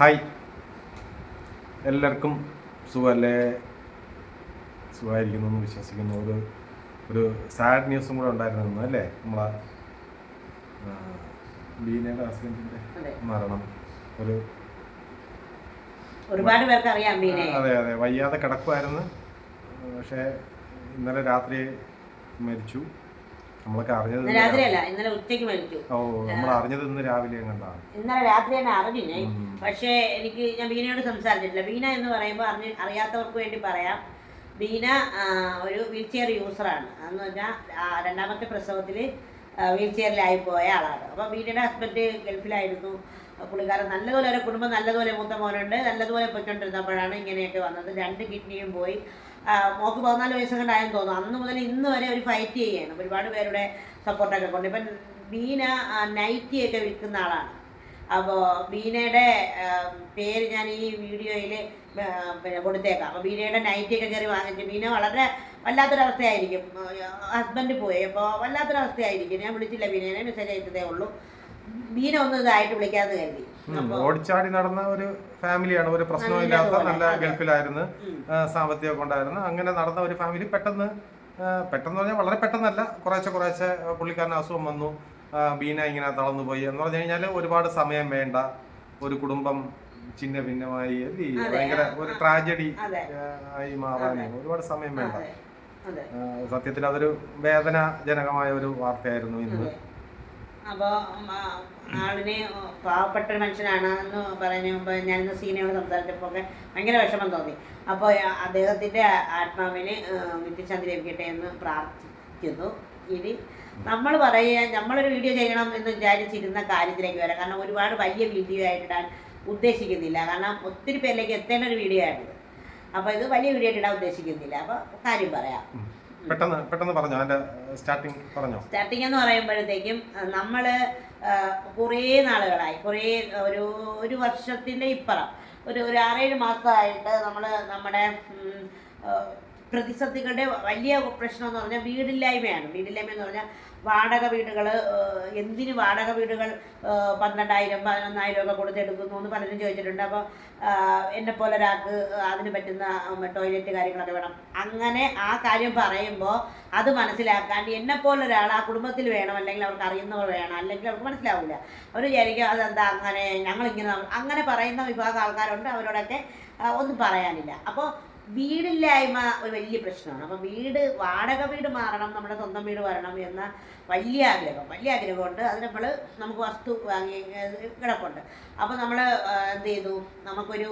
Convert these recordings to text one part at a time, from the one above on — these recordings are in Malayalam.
ഹായ്, എല്ലാവർക്കും സുഖമല്ലേ? സുഖമായിരിക്കുന്നു എന്ന് വിശ്വസിക്കുന്നു. ഒരു സാഡ് ന്യൂസും കൂടെ ഉണ്ടായിരുന്നു അല്ലേ? നമ്മളെ ബീനയുടെ ഹസ്ബൻഡിൻ്റെ മരണം. ഒരുപാട് പേർക്ക് അറിയാം ബീനെ. അതെ, വയ്യാതെ കിടക്കുമായിരുന്നു. പക്ഷേ ഇന്നലെ രാത്രി മരിച്ചു. നമ്മളൊക്കെ അറിഞ്ഞത് രാത്രിയല്ല, ഇന്നലെ ഉച്ചയ്ക്ക് മരിച്ചു. നമ്മൾ അറിഞ്ഞത് ഇന്ന് രാവിലെ കണ്ടാണ്. ഇന്നലെ രാത്രി തന്നെ അറിഞ്ഞു. പക്ഷേ ഞാൻ ബീനയോട് സംസാരിച്ചിട്ടില്ല. ബീന എന്ന് പറയുമ്പോൾ അറിയാത്തവർക്ക് വേണ്ടി പറയാം. ബീന ഒരു വീൽ ചെയർ യൂസറാണ്. എന്ന് പറഞ്ഞാൽ രണ്ടാമത്തെ പ്രസവത്തിൽ വീൽ ചെയറിലായി പോയ ആളാണ്. അപ്പോൾ ബീനയുടെ ഹസ്ബൻഡ് ഗൾഫിലായിരുന്നു. പുള്ളിക്കാരൻ നല്ലതുപോലെ ഒരു കുടുംബം നല്ലതുപോലെ മൂത്ത മോനുണ്ട്. നല്ലതുപോലെ പൊയ്ക്കൊണ്ടിരുന്നപ്പോഴാണ് ഇങ്ങനെയൊക്കെ വന്നത്. 2 കിഡ്നിയും പോയി. മോക്ക് 14 വയസ്സ് കൊണ്ടായെന്ന് തോന്നുന്നു. അന്ന് മുതൽ ഇന്ന് വരെ ഒരു ഫൈറ്റ് ചെയ്യണം. ഒരുപാട് പേരുടെ സപ്പോർട്ടൊക്കെ കൊണ്ട്. ഇപ്പം ബീന നൈറ്റിയൊക്കെ വിൽക്കുന്ന ആളാണ്. അപ്പോൾ ബീനയുടെ പേര് ഞാൻ ഈ വീഡിയോയിൽ കൊടുത്തേക്കാം. അപ്പോൾ ബീനയുടെ നൈറ്റിയൊക്കെ കയറി വാങ്ങിച്ചു. ബീന വളരെ വല്ലാത്തൊരവസ്ഥയായിരിക്കും. ഹസ്ബൻഡ് പോയി. അപ്പോൾ വല്ലാത്തൊരവസ്ഥയായിരിക്കും. ഞാൻ വിളിച്ചില്ല ബീനേനെ, മെസ്സേജ് അയച്ചതേ ഉള്ളൂ. ബീന ഒന്നും ഇതായിട്ട് വിളിക്കാമെന്ന് കരുതി. ഓടിച്ചാടി നടന്ന ഒരു ഫാമിലിയാണ്. ഒരു പ്രശ്നമില്ലാത്ത നല്ല ഗൾഫിലായിരുന്നു, സാമ്പത്തികമൊക്കെ ഉണ്ടായിരുന്നു. അങ്ങനെ നടന്ന ഒരു ഫാമിലി പെട്ടെന്ന് പറഞ്ഞാൽ വളരെ പെട്ടെന്നല്ല, കുറേശ്ശെ പുള്ളിക്കാരന് അസുഖം വന്നു. ബീന ഇങ്ങനെ തളർന്നു പോയി എന്ന് പറഞ്ഞു കഴിഞ്ഞാൽ ഒരുപാട് സമയം വേണ്ട. ഒരു കുടുംബം ചിന്ന ഭിന്നമായി ഭയങ്കര ഒരു ട്രാജഡി ആയി മാറാൻ ഒരുപാട് സമയം വേണ്ട. സത്യത്തിൽ അതൊരു വേദനാജനകമായ ഒരു വാർത്തയായിരുന്നു ഇന്ന്. അപ്പോൾ ആളിനെ പാവപ്പെട്ട ഒരു മനുഷ്യനാണ് എന്ന് പറയുമ്പോൾ ഞാനിന്ന് സീനയോട് സംസാരിച്ചപ്പോൾ ഒക്കെ ഭയങ്കര വിഷമം തോന്നി. അപ്പോൾ അദ്ദേഹത്തിൻ്റെ ആത്മാവിന് നിത്യശാന്തി ലഭിക്കട്ടെ എന്ന് പ്രാർത്ഥിക്കുന്നു. ഇനി നമ്മളൊരു വീഡിയോ ചെയ്യണം എന്ന് വിചാരിച്ചിരുന്ന കാര്യത്തിലേക്ക് വരാം. കാരണം ഒരുപാട് വലിയ വീഡിയോ ആയിട്ടിടാൻ ഉദ്ദേശിക്കുന്നില്ല. കാരണം ഒത്തിരി പേരിലേക്ക് എത്തേണ്ട ഒരു വീഡിയോ ആയിട്ടത്. അപ്പോൾ ഇത് വലിയ വീഡിയോ ആയിട്ട് ഇടാൻ ഉദ്ദേശിക്കുന്നില്ല. അപ്പോൾ കാര്യം പറയാം. പെട്ടെന്ന് പറഞ്ഞോ, അതിന്റെ സ്റ്റാർട്ടിങ് എന്ന് പറയുമ്പോഴത്തേക്കും നമ്മൾ കുറേ നാളുകളായി, ഒരു വർഷത്തിൻ്റെ ഇപ്പുറം ഒരു 6-7 മാസമായിട്ട് നമ്മുടെ പ്രതിസന്ധികളുടെ വലിയ പ്രശ്നം എന്ന് പറഞ്ഞാൽ വീടില്ലായ്മയാണ്. വീടില്ലായ്മ എന്ന് പറഞ്ഞാൽ വാടക വീടുകൾ. എന്തിന് വാടക വീടുകൾ 12,000 11,000 ഒക്കെ കൊടുത്തെടുക്കുന്നു എന്ന് പലരും ചോദിച്ചിട്ടുണ്ട്. അപ്പോൾ എന്നെപ്പോലെ ഒരാൾക്ക് അതിന് പറ്റുന്ന ടോയ്ലറ്റ് കാര്യങ്ങളൊക്കെ വേണം. അങ്ങനെ ആ കാര്യം പറയുമ്പോൾ അത് മനസ്സിലാക്കാണ്ട് എന്നെപ്പോലെ ഒരാൾ ആ കുടുംബത്തിൽ വേണം, അല്ലെങ്കിൽ അവർക്ക് അറിയുന്നവർ വേണം, അല്ലെങ്കിൽ അവർക്ക് മനസ്സിലാവില്ല. അവർ വിചാരിക്കുക അതെന്താ അങ്ങനെ, ഞങ്ങളിങ്ങനെ അങ്ങനെ പറയുന്ന വിഭാഗം ആൾക്കാരുണ്ട്. അവരോടൊക്കെ ഒന്നും പറയാനില്ല. അപ്പോൾ വീടില്ലായ്മ ഒരു വലിയ പ്രശ്നമാണ്. അപ്പോൾ വാടക വീട് മാറണം, നമ്മുടെ സ്വന്തം വീട് വരണം എന്ന വലിയ ആഗ്രഹമുണ്ട്. അത് നമുക്ക് വസ്തു വാങ്ങി കിടപ്പുണ്ട്. അപ്പോൾ നമ്മൾ എന്ത് ചെയ്തു, നമുക്കൊരു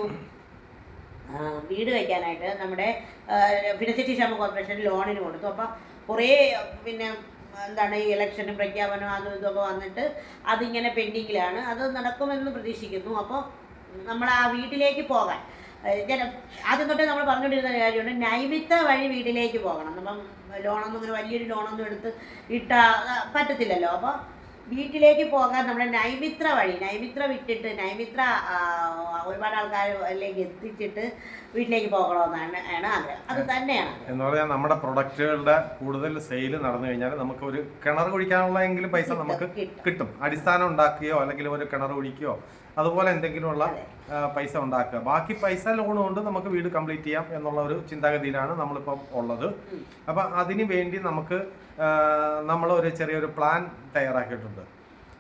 വീട് വയ്ക്കാനായിട്ട് നമ്മുടെ ഭിന്നശേഷി ക്ഷേമ കോർപ്പറേഷൻ ലോണിന് കൊടുത്തു. അപ്പോൾ കുറേ ഈ ഇലക്ഷനും പ്രഖ്യാപനം അതും ഇതൊക്കെ വന്നിട്ട് അതിങ്ങനെ പെൻഡിങ്ങിലാണ്. അത് നടക്കുമെന്ന് പ്രതീക്ഷിക്കുന്നു. അപ്പോൾ നമ്മൾ ആ വീട്ടിലേക്ക് പോകാൻ ആദ്യം തൊട്ടേ നമ്മൾ പറഞ്ഞുകൊണ്ടിരുന്ന കാര്യമുണ്ട്. നൈമിത്ത വഴി വീട്ടിലേക്ക് പോകണം. അപ്പം ഇങ്ങനെ വലിയൊരു ലോണൊന്നും എടുത്ത് പറ്റത്തില്ലല്ലോ. അപ്പോൾ വീട്ടിലേക്ക് പോകാൻ നമ്മുടെ നൈമിത്ര വിട്ടിട്ട് ഒരുപാട് ആൾക്കാരിലേക്ക് എത്തിച്ചിട്ട് വീട്ടിലേക്ക് പോകണമെന്നാണ് ആഗ്രഹം. അത് തന്നെയാണ് എന്ന് പറഞ്ഞാൽ നമ്മുടെ പ്രൊഡക്റ്റുകളുടെ കൂടുതൽ സെയിൽ നടന്നു കഴിഞ്ഞാൽ നമുക്ക് ഒരു കിണർ കുഴിക്കാനുള്ള പൈസ നമുക്ക് കിട്ടും. അടിസ്ഥാനം ഉണ്ടാക്കുകയോ അല്ലെങ്കിൽ ഒരു കിണർ കുഴിക്കുകയോ അതുപോലെ എന്തെങ്കിലുമുള്ള പൈസ ഉണ്ടാക്കുക. ബാക്കി പൈസ ലോൺ കൊണ്ട് നമുക്ക് വീട് കംപ്ലീറ്റ് ചെയ്യാം എന്നുള്ള ഒരു ചിന്താഗതിയിലാണ് നമ്മളിപ്പം ഉള്ളത്. അപ്പം അതിന് വേണ്ടി നമ്മൾ ഒരു ചെറിയൊരു പ്ലാൻ തയ്യാറാക്കിയിട്ടുണ്ട്.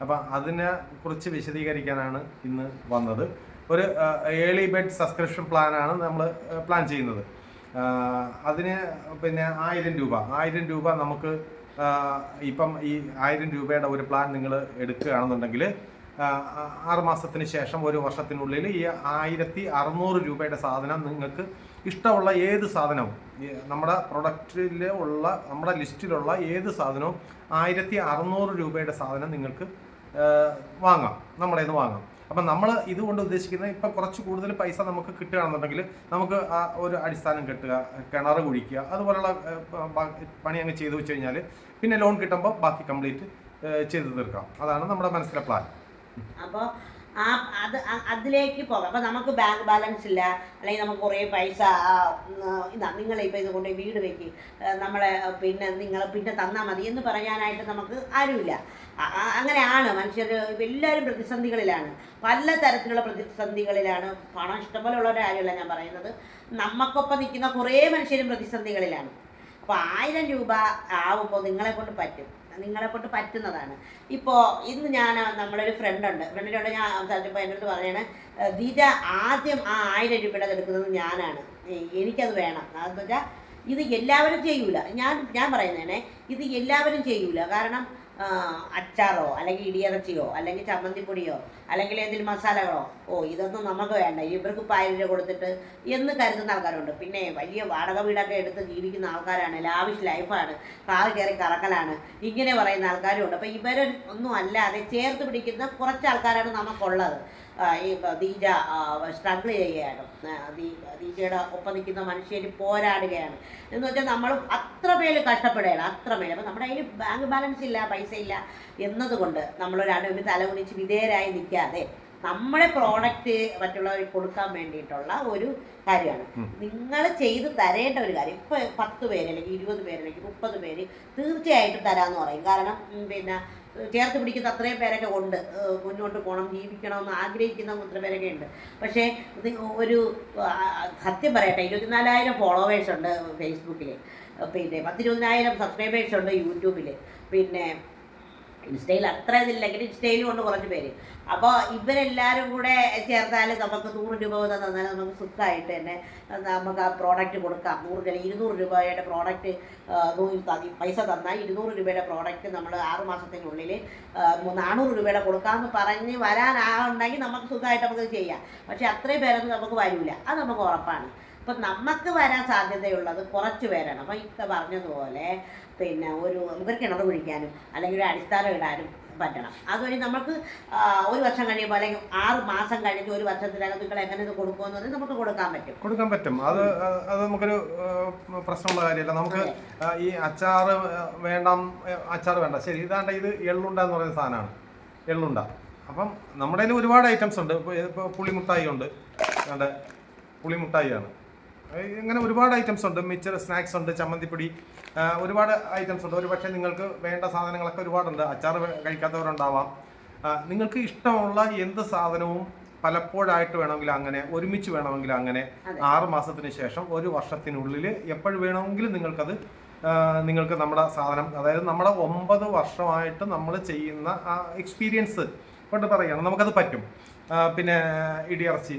അപ്പം അതിനെ കുറിച്ച് വിശദീകരിക്കാനാണ് ഇന്ന് വന്നത്. ഒരു ഏർലി ബെഡ് സബ്സ്ക്രിപ്ഷൻ പ്ലാനാണ് നമ്മൾ പ്ലാൻ ചെയ്യുന്നത്. അതിന് 1000 രൂപ നമുക്ക് ഇപ്പം ഈ 1000 രൂപയുടെ ഒരു പ്ലാൻ നിങ്ങൾ എടുക്കുകയാണെന്നുണ്ടെങ്കിൽ 6 മാസത്തിന് ശേഷം, ഒരു വർഷത്തിനുള്ളിൽ ഈ 1600 രൂപയുടെ സാധനം നിങ്ങൾക്ക് ഇഷ്ടമുള്ള ഏത് സാധനവും, നമ്മുടെ പ്രൊഡക്റ്റിലുള്ള നമ്മുടെ ലിസ്റ്റിലുള്ള ഏത് സാധനവും 1600 രൂപയുടെ സാധനം നിങ്ങൾക്ക് വാങ്ങാം, നമ്മുടെ നിന്ന് വാങ്ങാം. അപ്പം നമ്മൾ ഇതുകൊണ്ട് ഉദ്ദേശിക്കുന്നത് ഇപ്പം കുറച്ച് കൂടുതൽ പൈസ നമുക്ക് കിട്ടുകയാണെന്നുണ്ടെങ്കിൽ നമുക്ക് ആ ഒരു അടിസ്ഥാനം കെട്ടുക, കിണർ കുഴിക്കുക, അതുപോലുള്ള പണി അങ്ങ് ചെയ്തു വെച്ച് കഴിഞ്ഞാൽ പിന്നെ ലോൺ കിട്ടുമ്പോൾ ബാക്കി കംപ്ലീറ്റ് ചെയ്ത് തീർക്കാം. അതാണ് നമ്മുടെ മനസ്സിലെ പ്ലാൻ. അപ്പോൾ അതിലേക്ക് പോകാം. അപ്പം നമുക്ക് ബാങ്ക് ബാലൻസ് ഇല്ല, അല്ലെങ്കിൽ നമുക്ക് കുറേ പൈസ ഇതാ നിങ്ങളിപ്പോൾ ഇത് കൊണ്ട് വീട് വെക്ക്, നമ്മളെ നിങ്ങൾ പിന്നെ തന്നാൽ മതി എന്ന് പറയാനായിട്ട് നമുക്ക് ആരുമില്ല. അങ്ങനെയാണ് മനുഷ്യർ. എല്ലാവരും പ്രതിസന്ധികളിലാണ്, പല തരത്തിലുള്ള പ്രതിസന്ധികളിലാണ്. പണം ഇഷ്ടംപോലെ ഉള്ളവരുടെ കാര്യമല്ല ഞാൻ പറയുന്നത്, നമുക്കൊപ്പം നിൽക്കുന്ന കുറേ മനുഷ്യരും പ്രതിസന്ധികളിലാണ്. അപ്പോൾ 1000 രൂപ ആവുമ്പോൾ നിങ്ങളെക്കൊണ്ട് പറ്റുന്നതാണ്. ഇപ്പോൾ ഇന്ന് നമ്മളൊരു ഫ്രണ്ടിനോട് ഞാൻ സംസാരിച്ചപ്പോൾ എൻ്റെ അടുത്ത് പറയണേ, ദീജ ആദ്യം ആ 1000 രൂപയുടെ എടുക്കുന്നത് ഞാനാണ്, എനിക്കത് വേണം. അതെന്ന് വെച്ചാൽ ഇത് എല്ലാവരും ചെയ്യൂല. ഞാൻ പറയുന്നതന്നെ, ഇത് എല്ലാവരും ചെയ്യൂല. കാരണം അച്ചാറോ അല്ലെങ്കിൽ ഇടിയിറച്ചിയോ അല്ലെങ്കിൽ ചമ്മന്തിപ്പൊടിയോ അല്ലെങ്കിൽ ഏതെങ്കിലും മസാലകളോ, ഇതൊന്നും നമുക്ക് വേണ്ട, ഇവർക്ക് 1000 രൂപ കൊടുത്തിട്ട് എന്ന് കരുതുന്ന ആൾക്കാരുണ്ട്. പിന്നെ വലിയ വാടക വീടൊക്കെ എടുത്ത് ജീവിക്കുന്ന ആൾക്കാരാണ്, ലാവിഷ് ലൈഫാണ്, കാറ് കയറി കറക്കലാണ്, ഇങ്ങനെ പറയുന്ന ആൾക്കാരും ഉണ്ട്. അപ്പോൾ ഇവരൊന്നും അല്ലാതെ ചേർത്ത് പിടിക്കുന്ന കുറച്ച് ആൾക്കാരാണ് നമുക്കുള്ളത്. ഈ ദീജ സ്ട്രഗിൾ ചെയ്യുകയാണ്, ദീജയുടെ ഒപ്പം നിൽക്കുന്ന മനുഷ്യർ പോരാടുകയാണ് എന്ന് വെച്ചാൽ നമ്മൾ അത്ര പേര് കഷ്ടപ്പെടുകയാണ്, അത്ര പേര്. അപ്പോൾ നമ്മുടെ കയ്യിൽ ബാങ്ക് ബാലൻസ് ഇല്ല, പൈസ ഇല്ല എന്നതുകൊണ്ട് നമ്മളൊരു തലകുനിച്ച് വിധേയരായി നിൽക്കാതെ നമ്മുടെ പ്രോഡക്റ്റ് മറ്റുള്ളവർക്ക് കൊടുക്കാൻ വേണ്ടിയിട്ടുള്ള ഒരു കാര്യമാണ് നിങ്ങൾ ചെയ്ത് തരേണ്ട ഒരു കാര്യം. ഇപ്പോൾ 10 പേര് അല്ലെങ്കിൽ 20 പേര് അല്ലെങ്കിൽ 30 പേര് തീർച്ചയായിട്ടും തരാമെന്ന് പറയും. കാരണം ചേർത്ത് പിടിക്കുന്ന അത്രയും പേരൊക്കെ ഉണ്ട്, മുന്നോട്ട് പോകണം, ജീവിക്കണമെന്ന് ആഗ്രഹിക്കുന്ന അത്ര പേരൊക്കെ ഉണ്ട്. പക്ഷേ ഒരു സത്യം പറയട്ടെ, 24,000 ഫോളോവേഴ്സ് ഉണ്ട് ഫേസ്ബുക്കിൽ, പിന്നെ 10-20,000 സബ്സ്ക്രൈബേഴ്സ് ഉണ്ട് യൂട്യൂബിൽ, പിന്നെ ഇൻസ്റ്റയിൽ അത്ര ഇതില്ലെങ്കിൽ ഇൻസ്റ്റയിലും കൊണ്ട് കുറച്ച് പേര്. അപ്പോൾ ഇവരെല്ലാവരും കൂടെ ചേർത്താൽ നമുക്ക് 100 രൂപ തന്നാൽ നമുക്ക് സുഖമായിട്ട് തന്നെ നമുക്ക് ആ പ്രോഡക്റ്റ് കൊടുക്കാം. 100 അല്ലെങ്കിൽ 200 രൂപയുടെ പ്രോഡക്റ്റ് പൈസ തന്നാൽ 200 രൂപയുടെ പ്രോഡക്റ്റ് നമ്മൾ 6 മാസത്തിനുള്ളിൽ 400 രൂപയുടെ കൊടുക്കാമെന്ന് പറഞ്ഞ് വരാനാളുണ്ടെങ്കിൽ നമുക്ക് സുഖമായിട്ട് നമുക്ക് ചെയ്യാം. പക്ഷേ അത്രയും പേരൊന്നും നമുക്ക് വരില്ല, അത് നമുക്ക് ഉറപ്പാണ്. അപ്പം നമുക്ക് വരാൻ സാധ്യതയുള്ളത് കുറച്ച് പേരാണ്. അപ്പോൾ ഇക്ക പറഞ്ഞതുപോലെ നമുക്കൊരു കിണർ കുഴിക്കാനും അല്ലെങ്കിൽ ഒരു അടിസ്ഥാനം ഇടാനും പറ്റണം. അതുവഴി നമുക്ക് 1 വർഷം കഴിയുമ്പോൾ അല്ലെങ്കിൽ 6 മാസം കഴിഞ്ഞ് 1 വർഷത്തിനകം നിങ്ങൾ എങ്ങനെ ഇത് കൊടുക്കുമെന്നത് നമുക്ക് കൊടുക്കാൻ പറ്റും. അത് നമുക്കൊരു പ്രശ്നമുള്ള കാര്യമല്ല. നമുക്ക് ഈ അച്ചാർ വേണ്ട, ശരി, ഇതാണ്ട് ഇത് എള്ളുണ്ട എന്ന് പറയുന്ന സാധനമാണ്, എള്ളുണ്ട. അപ്പം നമ്മുടെ കയ്യിൽ ഒരുപാട് ഐറ്റംസ് ഉണ്ട്. ഇപ്പോൾ പുളിമുട്ടായി ഉണ്ട്, പുളിമുട്ടായിയാണ്, ഇങ്ങനെ ഒരുപാട് ഐറ്റംസ് ഉണ്ട്. മിച്ചർ സ്നാക്സ് ഉണ്ട്, ചമ്മന്തിപ്പൊടി, ഒരുപാട് ഐറ്റംസ് ഉണ്ട്. ഒരു പക്ഷേ നിങ്ങൾക്ക് വേണ്ട സാധനങ്ങളൊക്കെ ഒരുപാടുണ്ട്. അച്ചാർ കഴിക്കാത്തവരുണ്ടാവാം. നിങ്ങൾക്ക് ഇഷ്ടമുള്ള എന്ത് സാധനവും പലപ്പോഴായിട്ട് വേണമെങ്കിൽ അങ്ങനെ, ഒരുമിച്ച് വേണമെങ്കിൽ അങ്ങനെ, 6 മാസത്തിന് ശേഷം 1 വർഷത്തിനുള്ളിൽ എപ്പോഴും വേണമെങ്കിലും നിങ്ങൾക്ക് നമ്മുടെ സാധനം, അതായത് നമ്മുടെ 9 വർഷമായിട്ട് നമ്മൾ ചെയ്യുന്ന ആ എക്സ്പീരിയൻസ് കൊണ്ട് പറയുകയാണ്, നമുക്കത് പറ്റും. പിന്നെ ഇടിയിറച്ചി,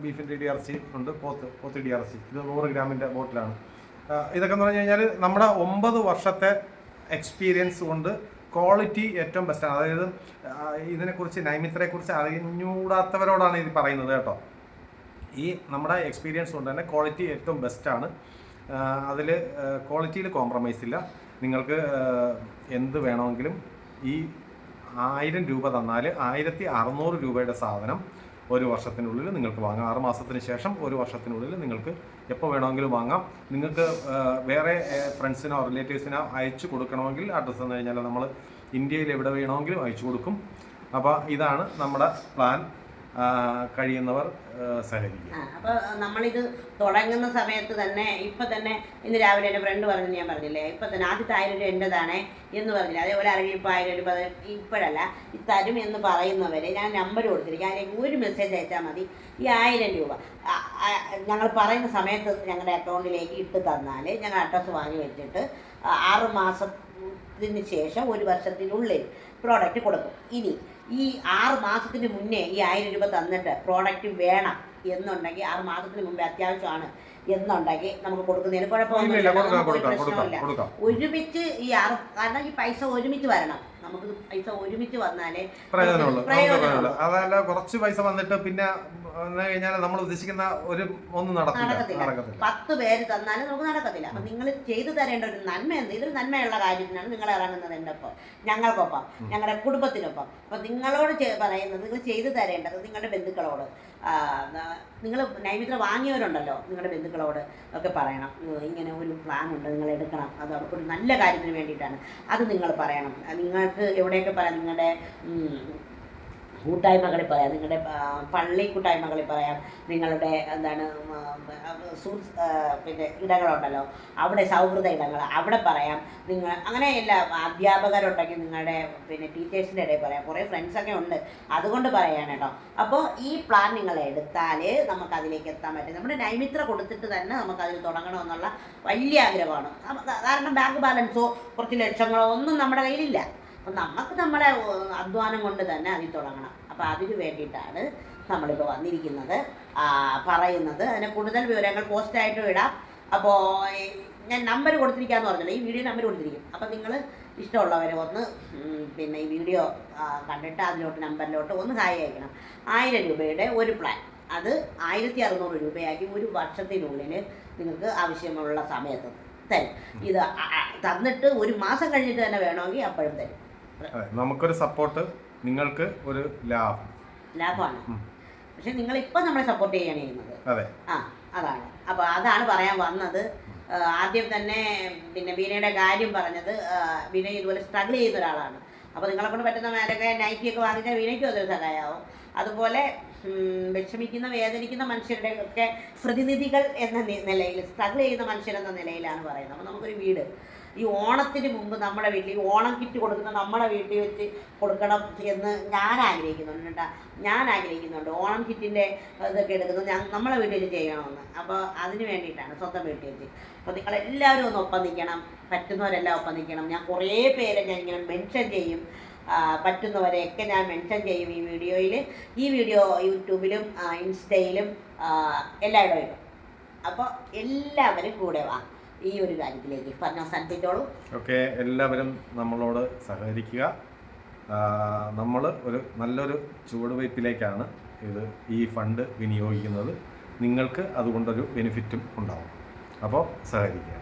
ബീഫിൻ്റെ ഇടിയിറച്ചി ഉണ്ട്, പോത്ത് ഇടിയിറച്ചി, ഇത് 100 ഗ്രാമിൻ്റെ ബോട്ടിലാണ്. ഇതൊക്കെ എന്ന് പറഞ്ഞു കഴിഞ്ഞാൽ നമ്മുടെ 9 വർഷത്തെ എക്സ്പീരിയൻസ് കൊണ്ട് ക്വാളിറ്റി ഏറ്റവും ബെസ്റ്റാണ്. അതായത് ഇതിനെക്കുറിച്ച്, നൈമിത്രയെക്കുറിച്ച് അറിഞ്ഞൂടാത്തവരോടാണ് ഇത് പറയുന്നത് കേട്ടോ. ഈ നമ്മുടെ എക്സ്പീരിയൻസ് കൊണ്ട് തന്നെ ക്വാളിറ്റി ഏറ്റവും ബെസ്റ്റാണ്. അതിൽ ക്വാളിറ്റിയിൽ കോംപ്രമൈസ് ഇല്ല. നിങ്ങൾക്ക് എന്ത് വേണമെങ്കിലും ഈ 1000 രൂപ തന്നാൽ 1600 രൂപയുടെ സാധനം 1 വർഷത്തിനുള്ളിൽ നിങ്ങൾക്ക് വാങ്ങാം. 6 മാസത്തിന് ശേഷം 1 വർഷത്തിനുള്ളിൽ നിങ്ങൾക്ക് എപ്പോൾ വേണമെങ്കിലും വാങ്ങാം. നിങ്ങൾക്ക് വേറെ ഫ്രണ്ട്സിനോ റിലേറ്റീവ്സിനോ അയച്ചു കൊടുക്കണമെങ്കിൽ അഡ്രസ്സ് തന്നു കഴിഞ്ഞാൽ നമ്മൾ ഇന്ത്യയിൽ എവിടെ വേണമെങ്കിലും അയച്ചു കൊടുക്കും. അപ്പോൾ ഇതാണ് നമ്മുടെ പ്ലാൻ. കഴിയുന്നവർ സഹകരിക്കും. അപ്പോൾ നമ്മളിത് തുടങ്ങുന്ന സമയത്ത് തന്നെ ഇപ്പം തന്നെ ഇന്ന് രാവിലെ എൻ്റെ ഫ്രണ്ട് പറഞ്ഞു, ഞാൻ പറഞ്ഞില്ലേ ഇപ്പം തന്നെ ആദ്യത്തെ 1000 രൂപ എൻ്റെതാണേ എന്ന് പറഞ്ഞില്ല. അതേപോലെ ആരെങ്കിലും ഇപ്പോൾ 1000 രൂപ ഇപ്പോഴല്ല ഈ തരും എന്ന് പറയുന്നവരെ ഞാൻ നമ്പർ കൊടുത്തിരിക്കും, അതിലേക്ക് ഒരു മെസ്സേജ് അയച്ചാൽ മതി. ഈ 1000 രൂപ ഞങ്ങൾ പറയുന്ന സമയത്ത് ഞങ്ങളുടെ അക്കൗണ്ടിലേക്ക് ഇട്ട് തന്നാൽ ഞങ്ങൾ അഡ്രസ്സ് വാങ്ങി വെച്ചിട്ട് 6 മാസത്തിന് ശേഷം 1 വർഷത്തിനുള്ളിൽ പ്രോഡക്റ്റ് കൊടുക്കും. ഇനി ഈ 6 മാസത്തിന് മുന്നേ ഈ 1000 രൂപ തന്നിട്ട് പ്രോഡക്റ്റ് വേണം എന്നുണ്ടെങ്കിൽ 6 മാസത്തിന് മുമ്പേ അത്യാവശ്യമാണ് എന്നുണ്ടെങ്കിൽ നമുക്ക് കൊടുക്കുന്നതിന് കുഴപ്പമൊന്നുമില്ല. ഒരുമിച്ച് ഈ കാരണം ഈ പൈസ ഒരുമിച്ച് വരണം. നമുക്ക് പൈസ ഒരുമിച്ച് വന്നാലേ പ്രയോജനമുള്ളൂ. അതല്ല കുറച്ച് പൈസ വന്നിട്ട് പിന്നെ കഴിഞ്ഞാൽ നമ്മൾ ഉദ്ദേശിക്കുന്ന ഒന്നും നടക്കത്തില്ല. 10 പേര് തന്നാലും നമുക്ക് നടക്കത്തില്ല. അപ്പം നിങ്ങൾ ചെയ്തു തരേണ്ട ഒരു നന്മ എന്ത്? ഇതൊരു നന്മയുള്ള കാര്യത്തിനാണ് നിങ്ങൾ ഇറങ്ങുന്നത് എൻ്റെ ഒപ്പം, ഞങ്ങൾക്കൊപ്പം, ഞങ്ങളുടെ കുടുംബത്തിനൊപ്പം. അപ്പം നിങ്ങളോട് പറയുന്നത് നിങ്ങൾ ചെയ്തു തരേണ്ടത് നിങ്ങളുടെ ബന്ധുക്കളോട്, നിങ്ങൾ നൈമിത്ര വാങ്ങിയവരുണ്ടല്ലോ നിങ്ങളുടെ ബന്ധുക്കളോട് ഒക്കെ പറയണം, ഇങ്ങനെ ഒരു പ്ലാൻ ഉണ്ട്, നിങ്ങൾ എടുക്കണം, അത് അവർക്കൊരു നല്ല കാര്യത്തിന് വേണ്ടിയിട്ടാണ്, അത് നിങ്ങൾ പറയണം. നിങ്ങൾക്ക് എവിടെയൊക്കെ പറയാം, നിങ്ങളുടെ കൂട്ടായ്മകളിൽ പറയാം, നിങ്ങളുടെ പള്ളി കൂട്ടായ്മകളിൽ പറയാം, നിങ്ങളുടെ എന്താണ് പിന്നെ ഇടങ്ങളുണ്ടല്ലോ അവിടെ സൗഹൃദ ഇടങ്ങൾ അവിടെ പറയാം, നിങ്ങൾ അങ്ങനെ എല്ലാ അധ്യാപകരുണ്ടെങ്കിൽ നിങ്ങളുടെ പിന്നെ ടീച്ചേഴ്സിൻ്റെ ഇടയിൽ പറയാം, കുറേ ഫ്രണ്ട്സൊക്കെ ഉണ്ട് അതുകൊണ്ട് പറയാൻ കേട്ടോ. അപ്പോൾ ഈ പ്ലാൻ നിങ്ങൾ എടുത്താൽ നമുക്കതിലേക്ക് എത്താൻ പറ്റും. നമ്മുടെ നൈമിത്ര കൊടുത്തിട്ട് തന്നെ നമുക്കതിൽ തുടങ്ങണമെന്നുള്ള വലിയ ആഗ്രഹമാണ്. കാരണം ബാങ്ക് ബാലൻസോ കുറച്ച് ലക്ഷങ്ങളോ ഒന്നും നമ്മുടെ കയ്യിലില്ല. അപ്പം നമുക്ക് നമ്മുടെ അധ്വാനം കൊണ്ട് തന്നെ അതിൽ തുടങ്ങണം. അപ്പോൾ അതിന് വേണ്ടിയിട്ടാണ് നമ്മളിപ്പോൾ വന്നിരിക്കുന്നത്, പറയുന്നത്. അതിന് കൂടുതൽ വിവരങ്ങൾ പോസ്റ്റായിട്ടും ഇടാം. അപ്പോൾ ഞാൻ നമ്പർ കൊടുത്തിരിക്കാമെന്ന് പറഞ്ഞല്ലോ, ഈ വീഡിയോ നമ്പർ കൊടുത്തിരിക്കും. അപ്പോൾ നിങ്ങൾ ഇഷ്ടമുള്ളവർ ഒന്ന് പിന്നെ ഈ വീഡിയോ കണ്ടിട്ട് അതിലോട്ട് നമ്പറിലോട്ട് ഒന്ന് ഹായ് അയക്കണം. 1000 രൂപയുടെ ഒരു പ്ലാൻ, അത് 1600 രൂപയാക്കി ഒരു വർഷത്തിനുള്ളിൽ നിങ്ങൾക്ക് ആവശ്യമുള്ള സമയത്ത് തരും. ഇത് തന്നിട്ട് ഒരു മാസം കഴിഞ്ഞിട്ട് തന്നെ വേണമെങ്കിൽ അപ്പോഴും തരും. നമുക്കൊരു സപ്പോർട്ട്, നിങ്ങൾക്ക് ഒരു ലാഭമാണ്. പക്ഷെ നിങ്ങളിപ്പോൾ നമ്മളെ സപ്പോർട്ട് ചെയ്യാണ് ചെയ്യുന്നത്. അതാണ്. അപ്പോൾ അതാണ് പറയാൻ വന്നത്. ആദ്യം തന്നെ പിന്നെ വീണയുടെ കാര്യം പറഞ്ഞത്, വീണ ഇതുപോലെ സ്ട്രഗിൾ ചെയ്യുന്ന ഒരാളാണ്. അപ്പോൾ നിങ്ങളെ കൊണ്ട് പറ്റുന്ന മേലൊക്കെ നൈറ്റിയൊക്കെ വാങ്ങിച്ചാൽ വീണയ്ക്കും അതൊരു സഹായമാവും. അതുപോലെ വിഷമിക്കുന്ന വേദനിക്കുന്ന മനുഷ്യരുടെ ഒക്കെ പ്രതിനിധികൾ എന്ന നിലയിൽ, സ്ട്രഗിൾ ചെയ്യുന്ന മനുഷ്യരെന്ന നിലയിലാണ് പറയുന്നത്. അപ്പോൾ നമുക്കൊരു വീട് ഈ ഓണത്തിന് മുമ്പ് നമ്മുടെ വീട്ടിൽ ഈ ഓണം കിറ്റ് കൊടുക്കുന്ന നമ്മുടെ വീട്ടിൽ വെച്ച് കൊടുക്കണം എന്ന് ഞാൻ ആഗ്രഹിക്കുന്നുണ്ട് കേട്ടോ. ഞാൻ ആഗ്രഹിക്കുന്നുണ്ട് ഓണം കിറ്റിൻ്റെ ഇതൊക്കെ എടുക്കുന്നത് നമ്മളെ വീട്ടിൽ ചെയ്യണമെന്ന്. അപ്പോൾ അതിന് വേണ്ടിയിട്ടാണ് സ്വന്തം വീട്ടിൽ വെച്ച്. അപ്പോൾ നിങ്ങളെല്ലാവരും ഒന്ന് ഒപ്പം നിൽക്കണം, പറ്റുന്നവരെല്ലാം ഒപ്പം നിൽക്കണം. ഞാൻ കുറേ പേരെ ഞാൻ ഇങ്ങനെ മെൻഷൻ ചെയ്യും, പറ്റുന്നവരെയൊക്കെ ഞാൻ മെൻഷൻ ചെയ്യും ഈ വീഡിയോയിൽ. ഈ വീഡിയോ യൂട്യൂബിലും ഇൻസ്റ്റയിലും എല്ലായിടവും ഇടും. അപ്പോൾ എല്ലാവരും കൂടെ വാ ഈ ഒരു കാര്യത്തിലേക്ക് പറഞ്ഞ അവസാനിപ്പിച്ചോളൂ. ഓക്കെ, എല്ലാവരും നമ്മളോട് സഹകരിക്കുക. നമ്മൾ ഒരു നല്ലൊരു ചുവടുവയ്പ്പിലേക്കാണ് ഈ ഫണ്ട് വിനിയോഗിക്കുന്നത്. നിങ്ങൾക്ക് അതുകൊണ്ടൊരു ബെനിഫിറ്റും ഉണ്ടാവും. അപ്പോൾ സഹകരിക്കുക.